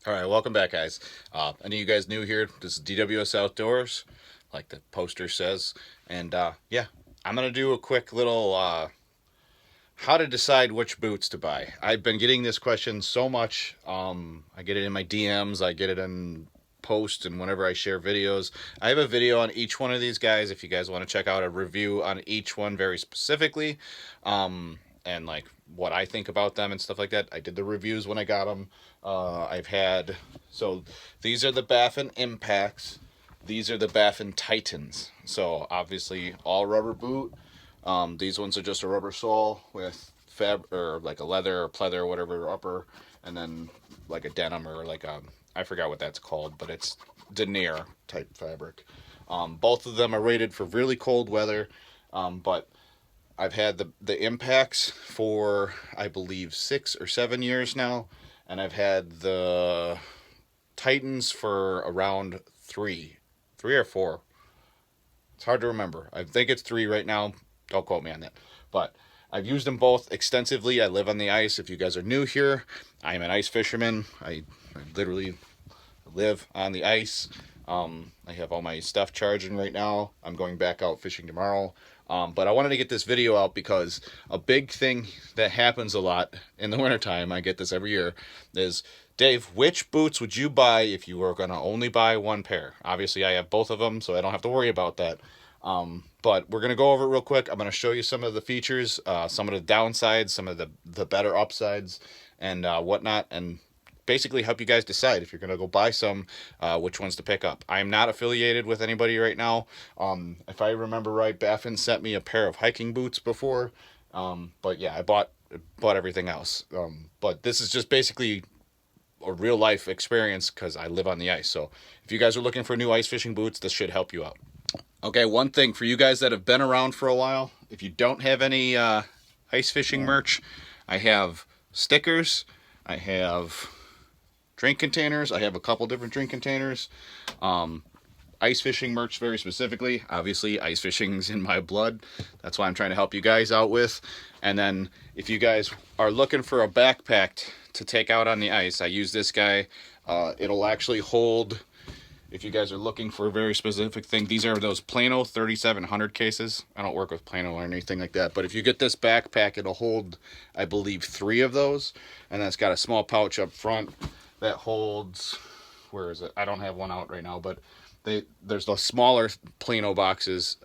All right, welcome back, guys. Any of you guys new here? This is DWS Outdoors, like the poster says. And yeah, I'm going to do a quick little how to decide which boots to buy. I've been getting this question so much. I get it in my DMs, I get it in posts, and whenever I share videos. I have a video on each one of these guys if you guys want to check out a review on each one very specifically. And like what I think about them and stuff like that. I did the reviews when I got them. I've had, so these are the Baffin Impacts. These are the Baffin Titans. So obviously all rubber boot. These ones are just a rubber sole with fab or like a leather or pleather or whatever upper, and then like a denim or like a, I forgot what that's called, but it's denier type fabric. Both of them are rated for really cold weather, but I've had the Impacts for I believe 6 or 7 years now, and I've had the Titans for around three or four. It's hard to remember. I think it's three right now. Don't quote me on that. But I've used them both extensively. I live on the ice. If you guys are new here, I am an ice fisherman. I literally live on the ice. I have all my stuff charging right now. I'm going back out fishing tomorrow. But I wanted to get this video out because a big thing that happens a lot in the wintertime, I get this every year, is Dave, which boots would you buy if you were going to only buy one pair? Obviously, I have both of them, so I don't have to worry about that. But we're going to go over it real quick. I'm going to show you some of the features, some of the downsides, some of the better upsides, and whatnot, and basically help you guys decide if you're going to go buy some, which ones to pick up. I'm not affiliated with anybody right now. If I remember right, Baffin sent me a pair of hiking boots before. But yeah, I bought everything else. But this is just basically a real life experience because I live on the ice. So if you guys are looking for new ice fishing boots, this should help you out. Okay, one thing for you guys that have been around for a while, if you don't have any ice fishing merch, I have stickers, I have drink containers. I have a couple different drink containers. Ice fishing merch very specifically. Obviously, ice fishing's in my blood. That's why I'm trying to help you guys out with. And then if you guys are looking for a backpack to take out on the ice, I use this guy. It'll actually hold, if you guys are looking for a very specific thing, these are those Plano 3700 cases. I don't work with Plano or anything like that, but if you get this backpack, it'll hold, I believe, 3 of those. And then it's got a small pouch up front that holds, where is it? I don't have one out right now, but there's the smaller Plano boxes,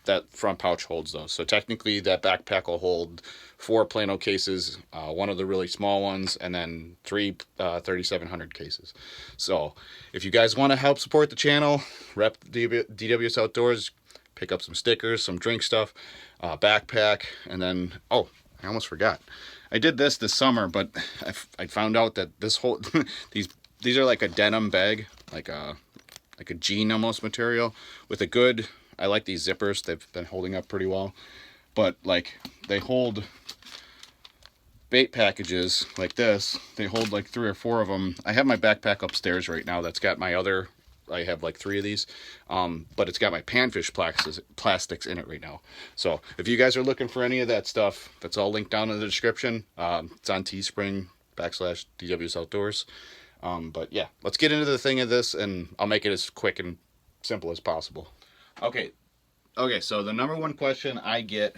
that front pouch holds those. So technically that backpack will hold 4 Plano cases, one of the really small ones, and then 3 3700 cases. So if you guys want to help support the channel, rep DWS Outdoors, pick up some stickers, some drink stuff, backpack, and then, oh, I almost forgot. I did this summer, but I found out that this whole these are like a denim bag, like a jean almost material with a good. I like these zippers; they've been holding up pretty well. But like they hold bait packages like this. They hold like 3 or 4 of them. I have my backpack upstairs right now. That's got my other. I have like 3 of these, but it's got my panfish plastics in it right now. So if you guys are looking for any of that stuff, that's all linked down in the description. It's on Teespring /DWS Outdoors. But yeah, let's get into the thing of this, and I'll make it as quick and simple as possible. Okay, so the number one question I get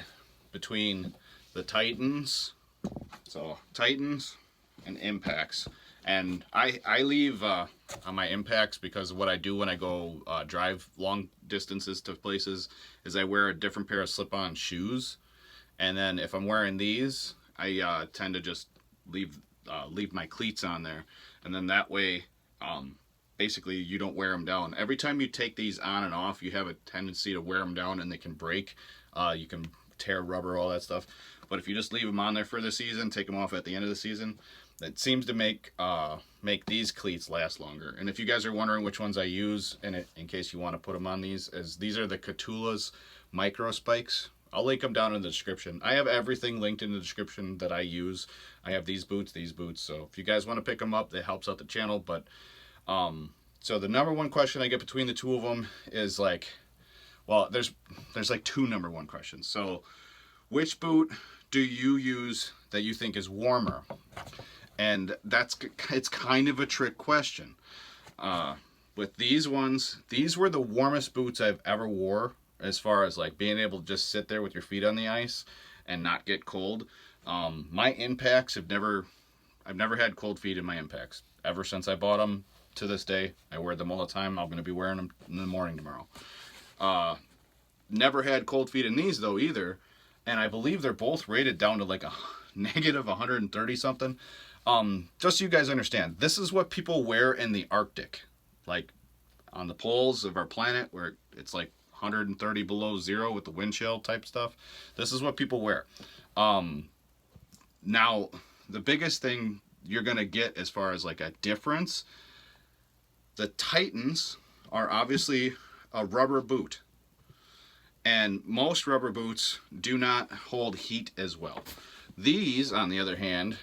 between the Titans, and Impacts. And I leave on my Impacts because what I do when I go drive long distances to places is I wear a different pair of slip-on shoes. And then if I'm wearing these, I tend to just leave my cleats on there. And then that way, basically you don't wear them down. Every time you take these on and off, you have a tendency to wear them down and they can break. You can tear rubber, all that stuff. But if you just leave them on there for the season, take them off at the end of the season, that seems to make these cleats last longer. And if you guys are wondering which ones I use, in case you want to put them on these are the Catula's micro spikes. I'll link them down in the description. I have everything linked in the description that I use. I have these boots. So if you guys want to pick them up, that helps out the channel. But so the number one question I get between the two of them is like, well, there's like 2 number one questions. So which boot do you use that you think is warmer? And it's kind of a trick question. With these ones, these were the warmest boots I've ever wore, as far as like being able to just sit there with your feet on the ice and not get cold. My impacts I've never had cold feet in my impacts ever since I bought them to this day. I wear them all the time. I'm going to be wearing them in the morning tomorrow. Never had cold feet in these though either, and I believe they're both rated down to like a negative 130 something. Just so you guys understand, this is what people wear in the Arctic, like on the poles of our planet where it's like 130 below zero with the wind chill type stuff. This is what people wear. Now, the biggest thing you're going to get as far as like a difference, the Titans are obviously a rubber boot. And most rubber boots do not hold heat as well. These, on the other hand,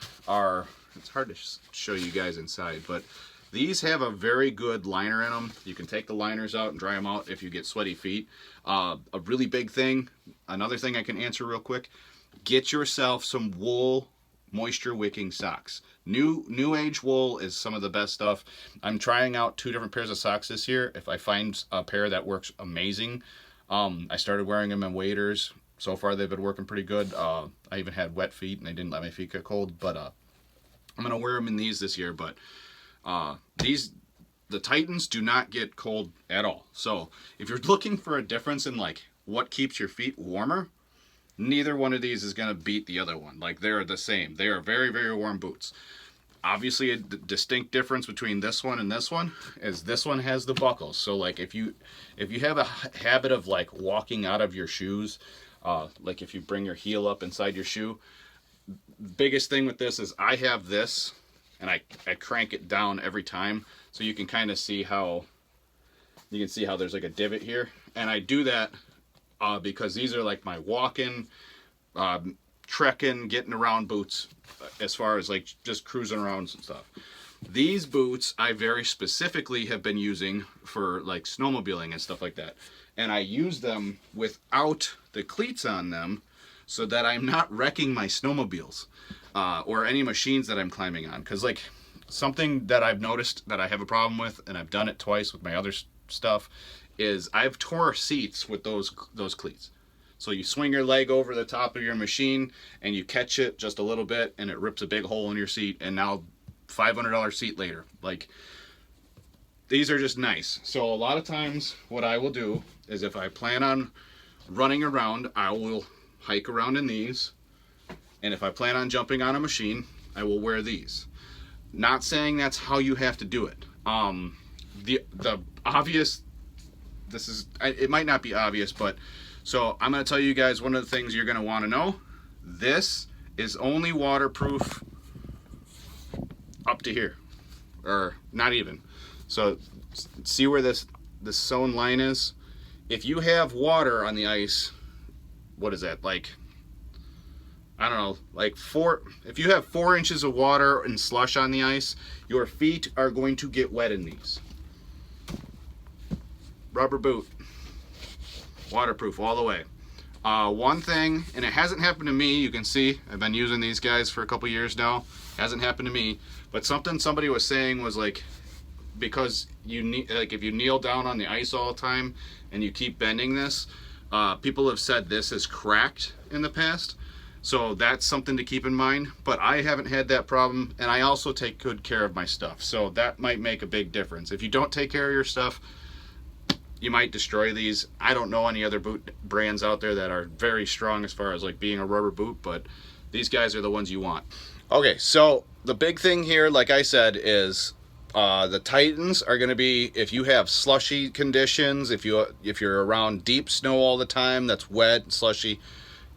it's hard to show you guys inside, but these have a very good liner in them. You can take the liners out and dry them out if you get sweaty feet. A really big thing, another thing I can answer real quick, get yourself some wool moisture wicking socks. New age wool is some of the best stuff. I'm trying out 2 different pairs of socks this year. If I find a pair that works amazing, I started wearing them in waders. So far they've been working pretty good. I even had wet feet and they didn't let my feet get cold, but I'm gonna wear them in these this year. But the Titans do not get cold at all. So if you're looking for a difference in like what keeps your feet warmer, neither one of these is gonna beat the other one. Like, they're the same. They are very, very warm boots. Obviously, a distinct difference between this one and this one is this one has the buckles. So like if you have a habit of like walking out of your shoes, like if you bring your heel up inside your shoe, biggest thing with this is I have this and I crank it down every time, so you can kind of see how there's like a divot here, and I do that because these are like my walking, trekking, getting around boots, as far as like just cruising around and stuff. These boots I very specifically have been using for like snowmobiling and stuff like that, and I use them without the cleats on them so that I'm not wrecking my snowmobiles or any machines that I'm climbing on. Because like something that I've noticed that I have a problem with, and I've done it twice with my other stuff, is I've tore seats with those cleats. So you swing your leg over the top of your machine and you catch it just a little bit and it rips a big hole in your seat, and now $500 seat later. Like, these are just nice. So a lot of times what I will do is if I plan on running around, I will hike around in these. And if I plan on jumping on a machine, I will wear these. Not saying that's how you have to do it. The obvious, it might not be obvious, but so I'm going to tell you guys one of the things you're going to want to know. This is only waterproof up to here, or not even. So see where this sewn line is? If you have water on the ice, what is that, like, I don't know, like if you have 4 inches of water and slush on the ice, your feet are going to get wet in these. Rubber boot, waterproof all the way. One thing, and it hasn't happened to me, you can see I've been using these guys for a couple years now, hasn't happened to me, but something somebody was saying was like, because you need, like, if you kneel down on the ice all the time and you keep bending this, people have said this is cracked in the past. So that's something to keep in mind, but I haven't had that problem, and I also take good care of my stuff, so that might make a big difference. If you don't take care of your stuff, you might destroy these. I don't know any other boot brands out there that are very strong as far as like being a rubber boot, but these guys are the ones you want. Okay, so the big thing here, like I said, is the Titans are going to be, if you have slushy conditions, if you're around deep snow all the time that's wet and slushy,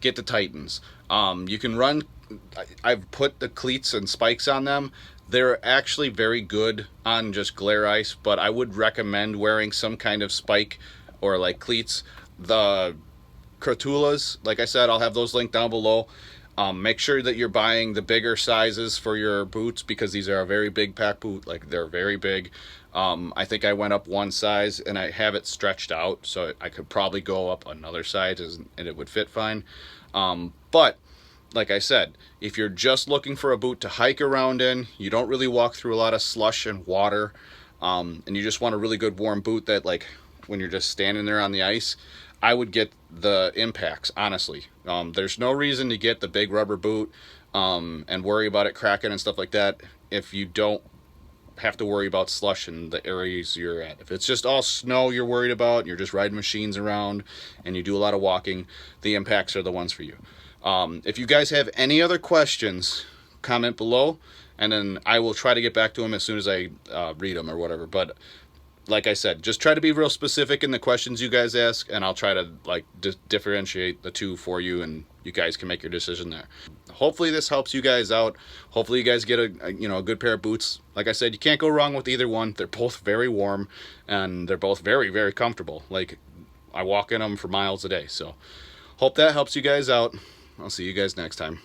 get the Titans. You can run, I've put the cleats and spikes on them. They're actually very good on just glare ice, but I would recommend wearing some kind of spike or like cleats. The Cratulas, like I said, I'll have those linked down below. Make sure that you're buying the bigger sizes for your boots, because these are a very big pack boot. Like, they're very big. I think I went up one size and I have it stretched out, so I could probably go up another size and it would fit fine. But like I said, if you're just looking for a boot to hike around in, you don't really walk through a lot of slush and water, and you just want a really good warm boot that, like, when you're just standing there on the ice, I would get the Impacts, honestly. There's no reason to get the big rubber boot and worry about it cracking and stuff like that if you don't have to worry about slush in the areas you're at. If it's just all snow you're worried about, and you're just riding machines around and you do a lot of walking, the Impacts are the ones for you. If you guys have any other questions, comment below, and then I will try to get back to them as soon as I read them or whatever. But like I said, just try to be real specific in the questions you guys ask, and I'll try to like differentiate the two for you, and you guys can make your decision there. Hopefully this helps you guys out. Hopefully you guys get a good pair of boots. Like I said, you can't go wrong with either one. They're both very warm, and they're both very, very comfortable. Like, I walk in them for miles a day. So hope that helps you guys out. I'll see you guys next time.